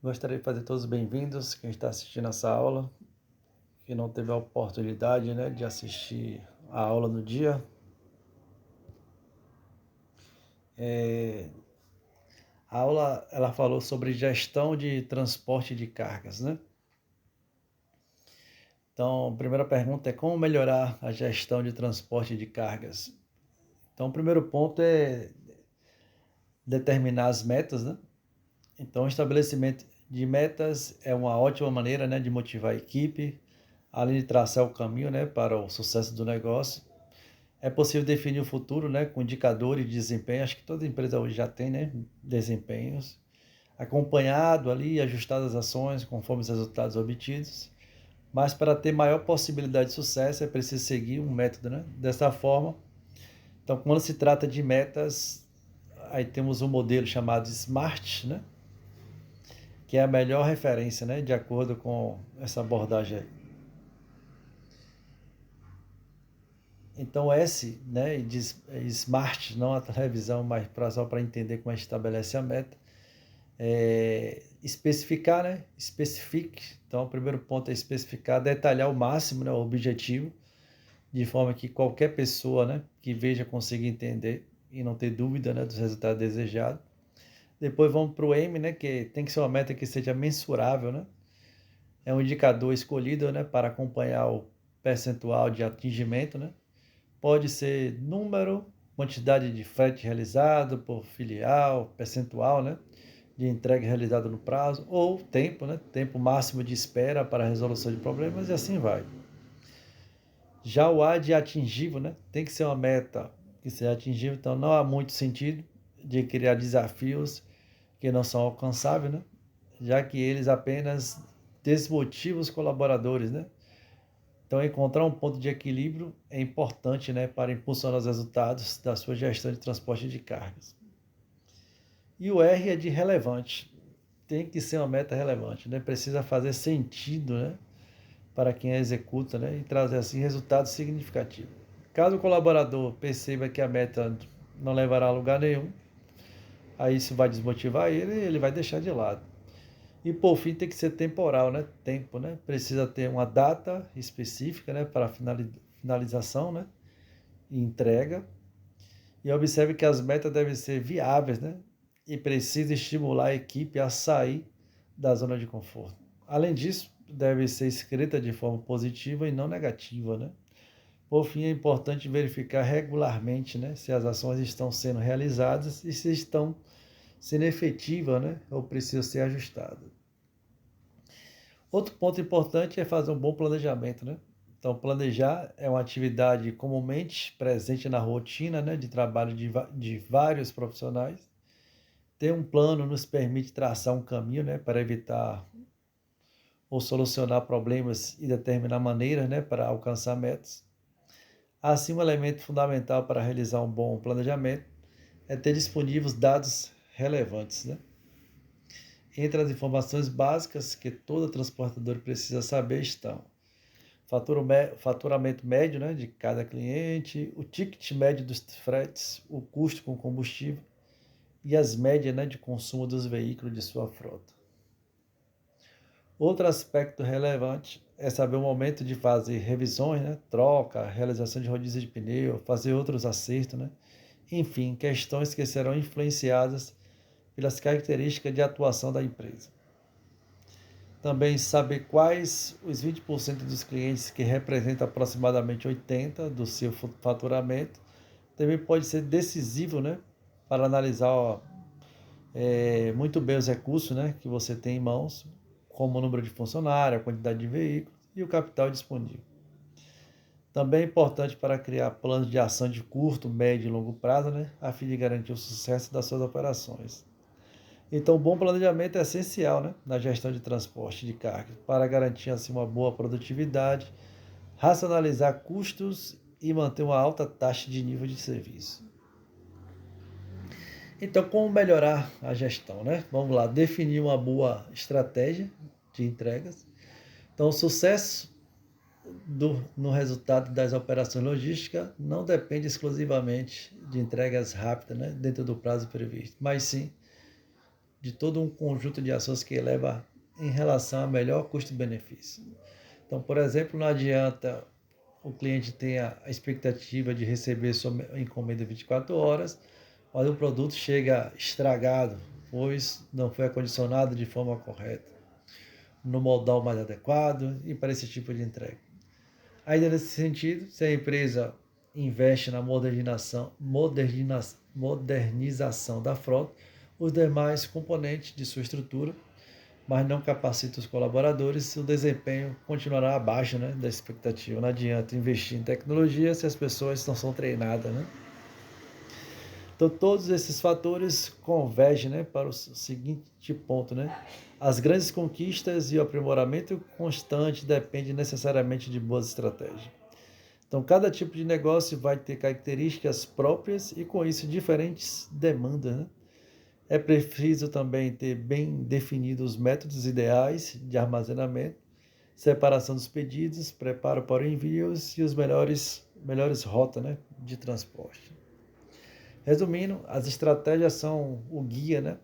Gostaria de fazer todos bem-vindos, quem está assistindo essa aula, que não teve a oportunidade, de assistir a aula no dia. A aula, ela falou sobre gestão de transporte de cargas, né? Então, a primeira pergunta é como melhorar a gestão de transporte de cargas? Então, o primeiro ponto é determinar as metas, né? Então, o estabelecimento de metas é uma ótima maneira, de motivar a equipe, além de traçar o caminho, para o sucesso do negócio. É possível definir o futuro, com indicadores de desempenho. Acho que toda empresa hoje já tem, desempenhos. Acompanhado ali, ajustado as ações conforme os resultados obtidos. Mas para ter maior possibilidade de sucesso é preciso seguir um método, Dessa forma, então quando se trata de metas, aí temos um modelo chamado SMART, Que é a melhor referência, De acordo com essa abordagem aí. Então S, diz SMART, não a televisão, mas só para entender como a gente estabelece a meta. Especificar, Specific. Então, o primeiro ponto é especificar, detalhar ao máximo, o objetivo, de forma que qualquer pessoa, que veja consiga entender e não ter dúvida, dos resultados desejados. Depois vamos para o M, que tem que ser uma meta que seja mensurável, É um indicador escolhido, para acompanhar o percentual de atingimento, Pode ser número, quantidade de frete realizado por filial, percentual, de entrega realizada no prazo, ou tempo, tempo máximo de espera para a resolução de problemas e assim vai. Já o A de atingível, tem que ser uma meta que seja atingível, então não há muito sentido de criar desafios que não são alcançáveis, já que eles apenas desmotivam os colaboradores, Então, encontrar um ponto de equilíbrio é importante, para impulsionar os resultados da sua gestão de transporte de cargas. E o R é de relevante. Tem que ser uma meta relevante, Precisa fazer sentido, para quem a executa, E trazer assim resultados significativos. Caso o colaborador perceba que a meta não levará a lugar nenhum, aí isso vai desmotivar ele e ele vai deixar de lado. E por fim tem que ser temporal, Tempo, Precisa ter uma data específica, para finalização, E entrega. E observe que as metas devem ser viáveis, E precisa estimular a equipe a sair da zona de conforto. Além disso, deve ser escrita de forma positiva e não negativa, Por fim, é importante verificar regularmente, se as ações estão sendo realizadas e se estão sendo efetivas, ou precisam ser ajustadas. Outro ponto importante é fazer um bom planejamento, Então, planejar é uma atividade comumente presente na rotina, de trabalho de vários profissionais. Ter um plano nos permite traçar um caminho, para evitar ou solucionar problemas e determinar maneiras, para alcançar metas. Assim, um elemento fundamental para realizar um bom planejamento é ter disponíveis dados relevantes, Entre as informações básicas que todo transportador precisa saber estão faturamento médio, de cada cliente, o ticket médio dos fretes, o custo com combustível e as médias, de consumo dos veículos de sua frota. Outro aspecto relevante é saber o momento de fazer revisões, troca, realização de rodízio de pneu, fazer outros acertos, Enfim, questões que serão influenciadas pelas características de atuação da empresa. Também saber quais os 20% dos clientes que representam aproximadamente 80% do seu faturamento também pode ser decisivo, para analisar muito bem os recursos, que você tem em mãos, como o número de funcionários, a quantidade de veículos e o capital disponível. Também é importante para criar planos de ação de curto, médio e longo prazo, a fim de garantir o sucesso das suas operações. Então, o bom planejamento é essencial, na gestão de transporte de carga, para garantir assim, uma boa produtividade, racionalizar custos e manter uma alta taxa de nível de serviço. Então, como melhorar a gestão, Vamos lá, definir uma boa estratégia de entregas. Então, o sucesso no resultado das operações logísticas não depende exclusivamente de entregas rápidas, dentro do prazo previsto, mas sim de todo um conjunto de ações que leva em relação a melhor custo-benefício. Então, por exemplo, não adianta o cliente ter a expectativa de receber sua encomenda em 24 horas, mas o produto chega estragado, pois não foi acondicionado de forma correta, no modal mais adequado e para esse tipo de entrega. Ainda nesse sentido, se a empresa investe na modernização da frota, os demais componentes de sua estrutura, mas não capacita os colaboradores, o desempenho continuará abaixo, né, da expectativa. Não adianta investir em tecnologia se as pessoas não são treinadas, né? Então, todos esses fatores convergem, né, para o seguinte ponto, né? As grandes conquistas e o aprimoramento constante dependem necessariamente de boas estratégias. Então, cada tipo de negócio vai ter características próprias e, com isso, diferentes demandas, né? É preciso também ter bem definidos os métodos ideais de armazenamento, separação dos pedidos, preparo para envios e os melhores rotas, né, de transporte. Resumindo, as estratégias são o guia, né,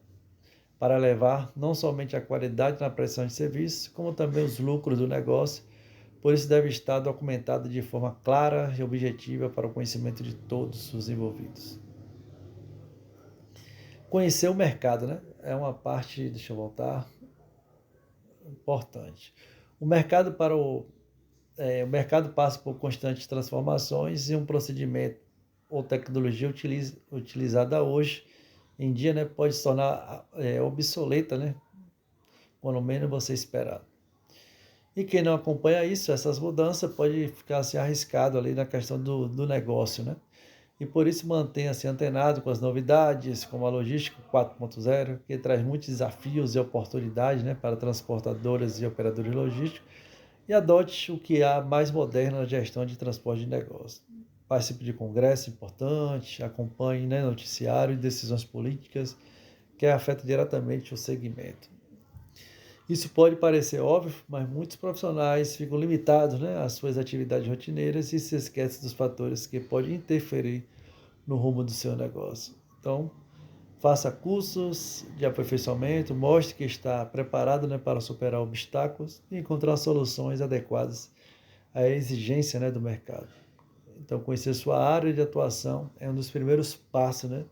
para levar não somente a qualidade na prestação de serviço, como também os lucros do negócio. Por isso deve estar documentado de forma clara e objetiva para o conhecimento de todos os envolvidos. Conhecer o mercado, né? É uma parte, deixa eu voltar, importante. O mercado o mercado passa por constantes transformações e um procedimento ou tecnologia utilizada hoje em dia, né, pode se tornar obsoleta, né, quando menos você esperar. E quem não acompanha isso, essas mudanças, pode ficar assim, arriscado ali na questão do negócio, né? E por isso mantenha-se antenado com as novidades, como a logística 4.0, que traz muitos desafios e oportunidades, né, para transportadoras e operadores logísticos, e adote o que há mais moderno na gestão de transporte de negócio. Participe de congresso importante, acompanhe, né, noticiário e decisões políticas que afetam diretamente o segmento. Isso pode parecer óbvio, mas muitos profissionais ficam limitados, né, às suas atividades rotineiras e se esquecem dos fatores que podem interferir no rumo do seu negócio. Então, faça cursos de aperfeiçoamento, mostre que está preparado, né, para superar obstáculos e encontrar soluções adequadas à exigência, né, do mercado. Então, conhecer sua área de atuação é um dos primeiros passos, né,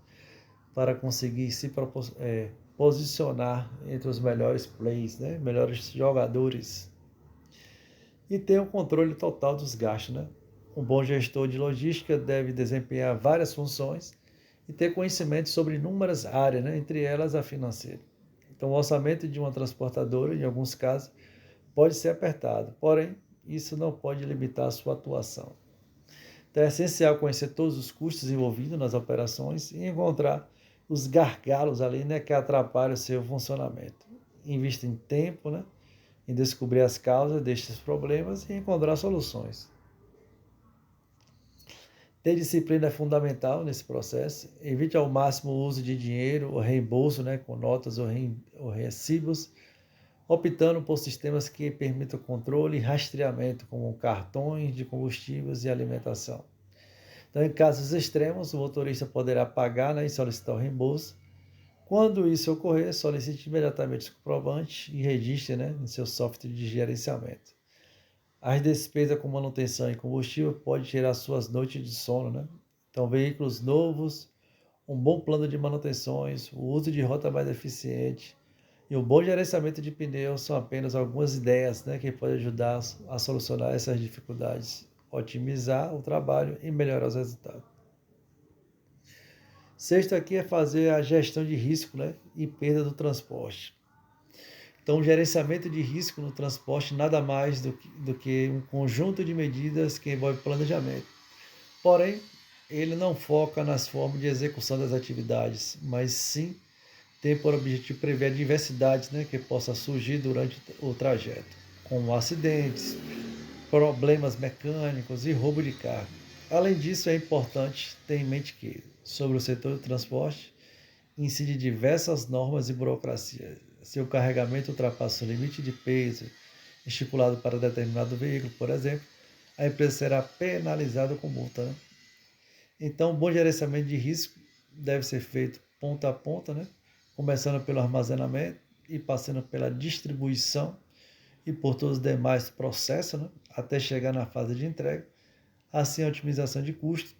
para conseguir se posicionar entre os melhores players, né, melhores jogadores. E ter um controle total dos gastos, né? Um bom gestor de logística deve desempenhar várias funções e ter conhecimento sobre inúmeras áreas, né, entre elas a financeira. Então, o orçamento de uma transportadora, em alguns casos, pode ser apertado, porém, isso não pode limitar a sua atuação. Então, é essencial conhecer todos os custos envolvidos nas operações e encontrar os gargalos ali, né, que atrapalham o seu funcionamento. Invista em tempo, né, em descobrir as causas destes problemas e encontrar soluções. Ter disciplina é fundamental nesse processo. Evite ao máximo o uso de dinheiro ou reembolso, né, com notas ou recibos, optando por sistemas que permitam controle e rastreamento, como cartões de combustíveis e alimentação. Então, em casos extremos, o motorista poderá pagar, né, e solicitar o reembolso. Quando isso ocorrer, solicite imediatamente o comprovante e registre, né, em seu software de gerenciamento. As despesas com manutenção e combustível podem tirar suas noites de sono, né? Então, veículos novos, um bom plano de manutenções, o uso de rota mais eficiente e um bom gerenciamento de pneus são apenas algumas ideias, né, que podem ajudar a solucionar essas dificuldades, otimizar o trabalho e melhorar os resultados. Sexto aqui é fazer a gestão de risco, né, e perda do transporte. Então, o gerenciamento de risco no transporte nada mais do que um conjunto de medidas que envolve planejamento. Porém, ele não foca nas formas de execução das atividades, mas sim tem por objetivo prever adversidades, né, que possam surgir durante o trajeto, como acidentes, problemas mecânicos e roubo de carga. Além disso, é importante ter em mente que, sobre o setor do transporte, incide diversas normas e burocracia. Se o carregamento ultrapassa o limite de peso estipulado para determinado veículo, por exemplo, a empresa será penalizada com multa, né? Então, um bom gerenciamento de risco deve ser feito ponta a ponta, né, começando pelo armazenamento e passando pela distribuição e por todos os demais processos, né, até chegar na fase de entrega. Assim, a otimização de custo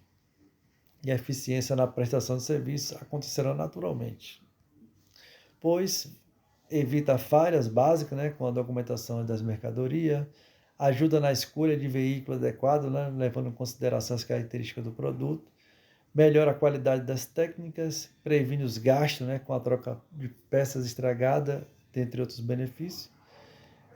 e a eficiência na prestação de serviços acontecerão naturalmente, pois evita falhas básicas, né, com a documentação das mercadorias, ajuda na escolha de veículo adequado, né, levando em consideração as características do produto, melhora a qualidade das técnicas, previne os gastos, né, com a troca de peças estragadas, dentre outros benefícios.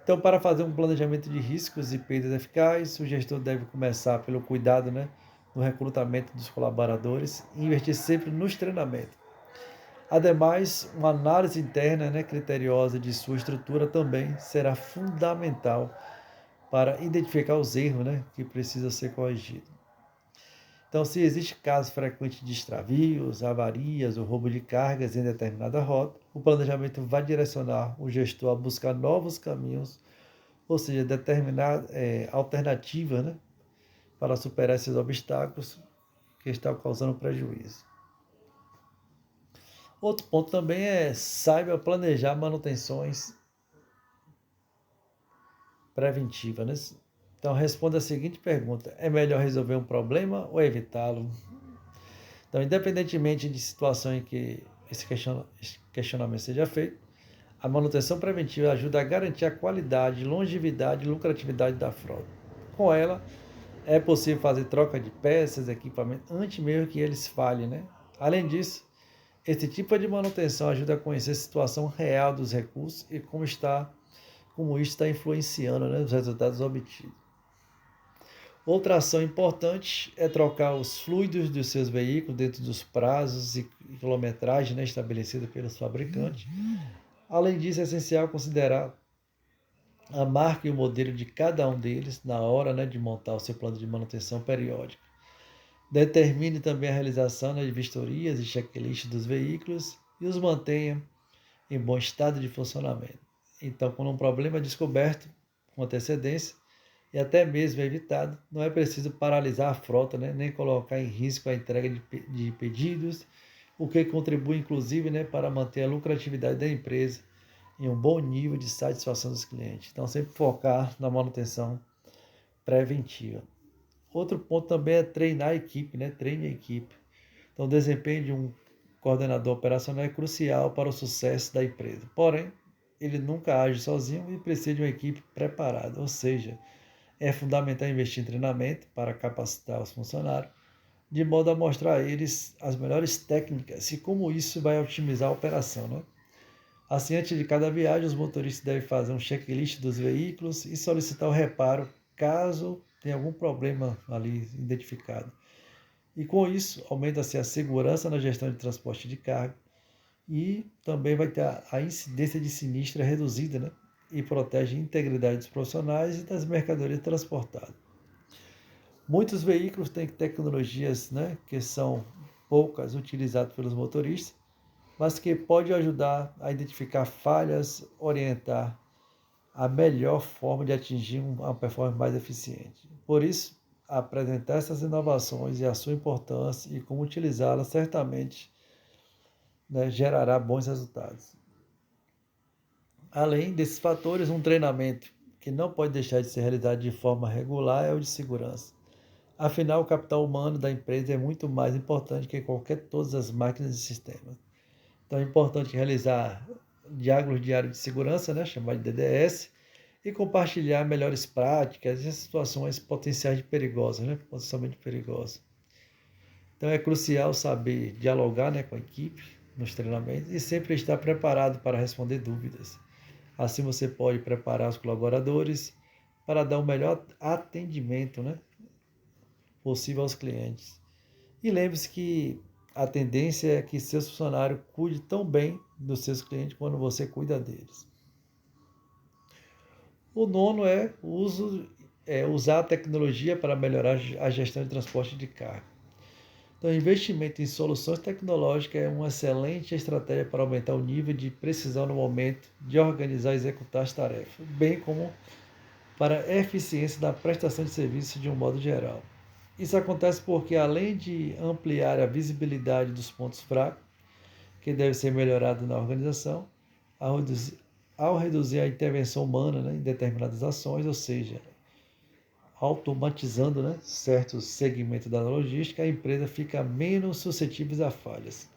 Então, para fazer um planejamento de riscos e perdas eficaz, o gestor deve começar pelo cuidado, né, no recrutamento dos colaboradores e investir sempre nos treinamentos. Ademais, uma análise interna, né, criteriosa de sua estrutura também será fundamental para identificar os erros, né, que precisam ser corrigidos. Então, se existe casos frequentes de extravios, avarias ou roubo de cargas em determinada rota, o planejamento vai direcionar o gestor a buscar novos caminhos, ou seja, determinar alternativas, né, para superar esses obstáculos que estão causando prejuízo. Outro ponto também é saiba planejar manutenções preventivas, né? Então responda a seguinte pergunta: é melhor resolver um problema ou evitá-lo? Então, independentemente de situação em que esse questionamento seja feito, a manutenção preventiva ajuda a garantir a qualidade, longevidade e lucratividade da frota. Com ela, é possível fazer troca de peças, equipamentos, antes mesmo que eles falhem, né? Além disso, esse tipo de manutenção ajuda a conhecer a situação real dos recursos e como isso está influenciando, né, os resultados obtidos. Outra ação importante é trocar os fluidos dos seus veículos dentro dos prazos e quilometragem, né, estabelecidos pelos fabricantes. Além disso, é essencial considerar a marca e o modelo de cada um deles na hora, né, de montar o seu plano de manutenção periódica. Determine também a realização, né, de vistorias e checklists dos veículos e os mantenha em bom estado de funcionamento. Então, quando um problema é descoberto com antecedência e até mesmo é evitado, não é preciso paralisar a frota, né, nem colocar em risco a entrega de pedidos, o que contribui, inclusive, né, para manter a lucratividade da empresa em um bom nível de satisfação dos clientes. Então, sempre focar na manutenção preventiva. Outro ponto também é treinar a equipe, né? Treine a equipe. Então, o desempenho de um coordenador operacional é crucial para o sucesso da empresa. Porém, ele nunca age sozinho e precisa de uma equipe preparada. Ou seja, é fundamental investir em treinamento para capacitar os funcionários, de modo a mostrar a eles as melhores técnicas e como isso vai otimizar a operação, né? Assim, antes de cada viagem, os motoristas devem fazer um checklist dos veículos e solicitar o reparo caso tenha algum problema ali identificado. E com isso, aumenta-se a segurança na gestão de transporte de carga e também vai ter a incidência de sinistro reduzida, né? E protege a integridade dos profissionais e das mercadorias transportadas. Muitos veículos têm tecnologias, né, que são poucas utilizadas pelos motoristas, mas que pode ajudar a identificar falhas, orientar a melhor forma de atingir uma performance mais eficiente. Por isso, apresentar essas inovações e a sua importância e como utilizá-las certamente, né, gerará bons resultados. Além desses fatores, um treinamento que não pode deixar de ser realizado de forma regular é o de segurança. Afinal, o capital humano da empresa é muito mais importante que todas as máquinas e sistemas. Então é importante realizar diálogos diários de segurança, né, chamado de DDS, e compartilhar melhores práticas e situações potenciais de perigosas, né, potencialmente perigosas. Então é crucial saber dialogar, né, com a equipe nos treinamentos e sempre estar preparado para responder dúvidas. Assim você pode preparar os colaboradores para dar o melhor atendimento, né, possível aos clientes. E lembre-se que a tendência é que seus funcionários cuidem tão bem dos seus clientes quanto você cuida deles. O nono é usar a tecnologia para melhorar a gestão de transporte de carga. Então, investimento em soluções tecnológicas é uma excelente estratégia para aumentar o nível de precisão no momento de organizar e executar as tarefas, bem como para a eficiência da prestação de serviço de um modo geral. Isso acontece porque, além de ampliar a visibilidade dos pontos fracos, que deve ser melhorado na organização ao reduzir a intervenção humana, né, em determinadas ações, ou seja, automatizando, né, certos segmentos da logística, a empresa fica menos suscetível a falhas.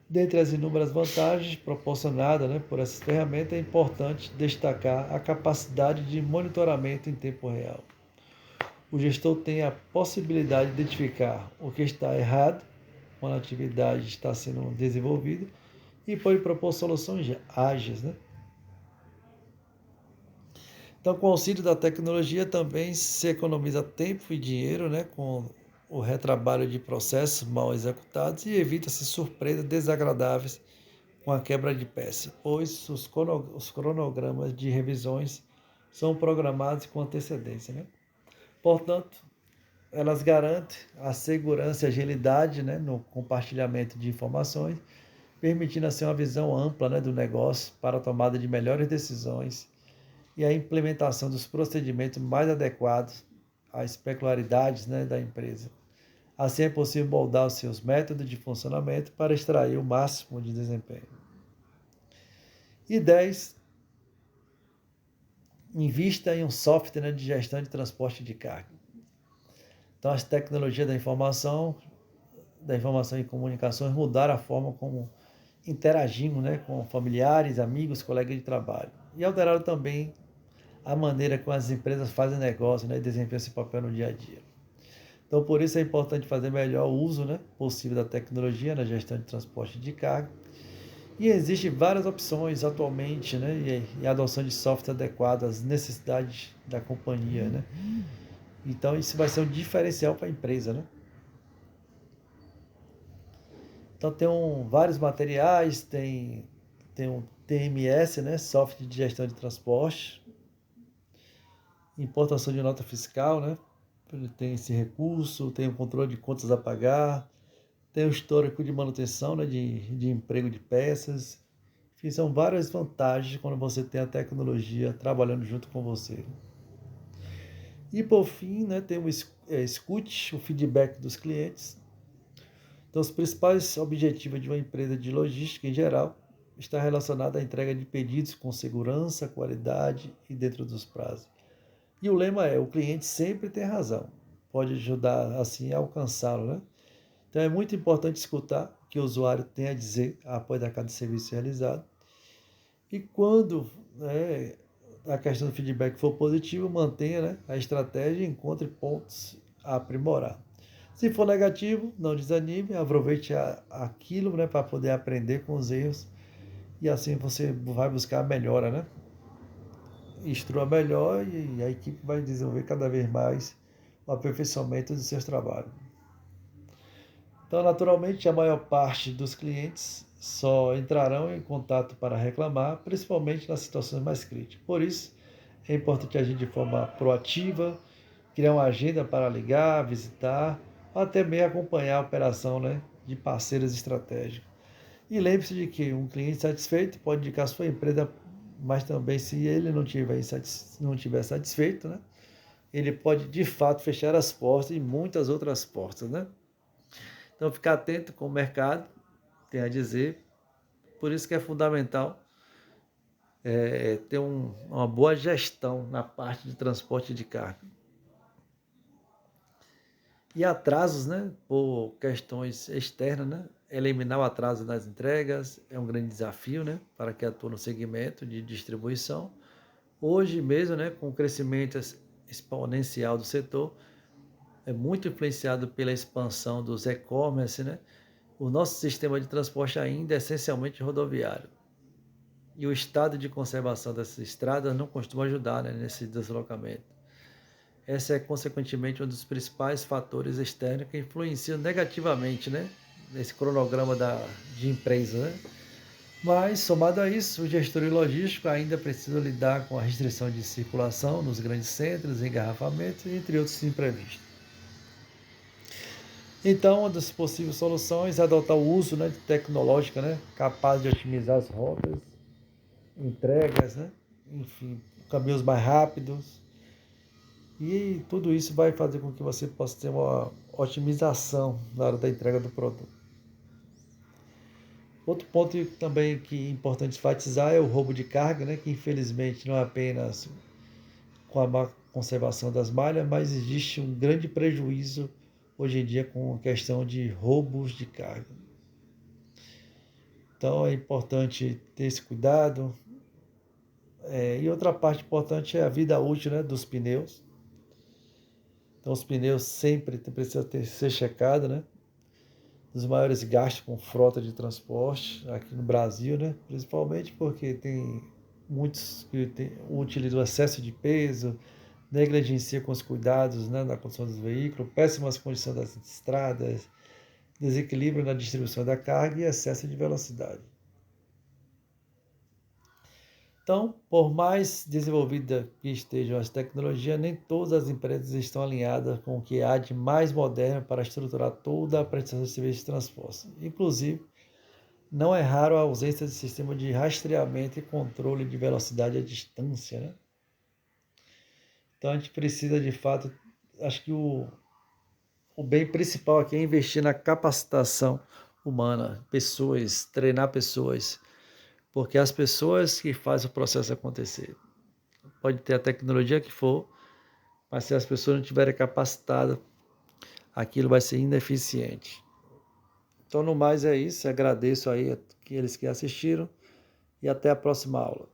Dentre as inúmeras vantagens proporcionadas, né, por essas ferramentas, é importante destacar a capacidade de monitoramento em tempo real. O gestor tem a possibilidade de identificar o que está errado quando a atividade está sendo desenvolvida e pode propor soluções ágeis, né? Então, com o auxílio da tecnologia também se economiza tempo e dinheiro, né, com o retrabalho de processos mal executados e evita-se surpresas desagradáveis com a quebra de peça, pois os cronogramas de revisões são programados com antecedência, né? Portanto, elas garantem a segurança e agilidade, né, no compartilhamento de informações, permitindo assim uma visão ampla, né, do negócio para a tomada de melhores decisões e a implementação dos procedimentos mais adequados às peculiaridades, né, da empresa. Assim é possível moldar os seus métodos de funcionamento para extrair o máximo de desempenho. E 10, invista em um software, né, de gestão de transporte de carga. Então, as tecnologias da informação e comunicações mudaram a forma como interagimos, né, com familiares, amigos, colegas de trabalho. E alteraram também a maneira como as empresas fazem negócio, né, e desempenham esse papel no dia a dia. Então, por isso é importante fazer melhor o uso, né, possível da tecnologia na gestão de transporte de carga. E existem várias opções atualmente, né, e a adoção de software adequado às necessidades da companhia, né. Então, isso vai ser um diferencial para a empresa, né. Então, tem vários materiais, tem um TMS, né, software de gestão de transporte, importação de nota fiscal, né, tem esse recurso, tem o controle de contas a pagar, tem o histórico de manutenção, né, de emprego de peças. Enfim, são várias vantagens quando você tem a tecnologia trabalhando junto com você. E por fim, né, tem escute o feedback dos clientes. Então, os principais objetivos de uma empresa de logística em geral está relacionado à entrega de pedidos com segurança, qualidade e dentro dos prazos. E o lema é: o cliente sempre tem razão. Pode ajudar assim a alcançá-lo, né? Então é muito importante escutar o que o usuário tem a dizer após cada serviço realizado. E quando, né, a questão do feedback for positivo, mantenha, né, a estratégia e encontre pontos a aprimorar. Se for negativo, não desanime, aproveite aquilo, né, para poder aprender com os erros e assim você vai buscar a melhora, né? Instrua melhor e a equipe vai desenvolver cada vez mais o aperfeiçoamento dos seus trabalhos. Então, naturalmente, a maior parte dos clientes só entrarão em contato para reclamar, principalmente nas situações mais críticas. Por isso, é importante agir de forma proativa, criar uma agenda para ligar, visitar, ou até mesmo acompanhar a operação, né, de parceiros estratégicos. E lembre-se de que um cliente satisfeito pode indicar sua empresa, mas também se ele não estiver satisfeito, né, ele pode de fato fechar as portas e muitas outras portas, né? Então, ficar atento com o mercado, tem a dizer. Por isso que é fundamental ter uma boa gestão na parte de transporte de carga. E atrasos, né, por questões externas, né, eliminar o atraso nas entregas é um grande desafio, né, para quem atua no segmento de distribuição. Hoje mesmo, né, com o crescimento exponencial do setor, é muito influenciado pela expansão dos e-commerce, né, o nosso sistema de transporte ainda é essencialmente rodoviário. E o estado de conservação dessas estradas não costuma ajudar, né, nesse deslocamento. Esse é, consequentemente, um dos principais fatores externos que influenciam negativamente, né, nesse cronograma de empresa, né? Mas, somado a isso, o gestor logístico ainda precisa lidar com a restrição de circulação nos grandes centros, engarrafamentos, entre outros imprevistos. Então, uma das possíveis soluções é adotar o uso, né, de tecnológica, né, capaz de otimizar as rotas, entregas, né, enfim, caminhos mais rápidos. E tudo isso vai fazer com que você possa ter uma otimização na hora da entrega do produto. Outro ponto também que é importante enfatizar é o roubo de carga, né, que infelizmente não é apenas com a má conservação das malhas, mas existe um grande prejuízo hoje em dia com a questão de roubos de carga. Então é importante ter esse cuidado. E outra parte importante é a vida útil, né, dos pneus. Então os pneus sempre precisam ser checados, né? Dos maiores gastos com frota de transporte aqui no Brasil, né? Principalmente porque tem muitos que utilizam excesso de peso, negligenciam com os cuidados, né, na condução dos veículos, péssimas condições das estradas, desequilíbrio na distribuição da carga e excesso de velocidade. Então, por mais desenvolvida que estejam as tecnologias, nem todas as empresas estão alinhadas com o que há de mais moderno para estruturar toda a prestação de serviços de transporte. Inclusive, não é raro a ausência de sistema de rastreamento e controle de velocidade à distância, né? Então, a gente precisa, de fato, acho que o bem principal aqui é investir na capacitação humana, pessoas, treinar pessoas, porque é as pessoas que fazem o processo acontecer. Pode ter a tecnologia que for, mas se as pessoas não estiverem capacitadas, aquilo vai ser ineficiente. Então, no mais é isso. Agradeço aí aqueles que assistiram e até a próxima aula.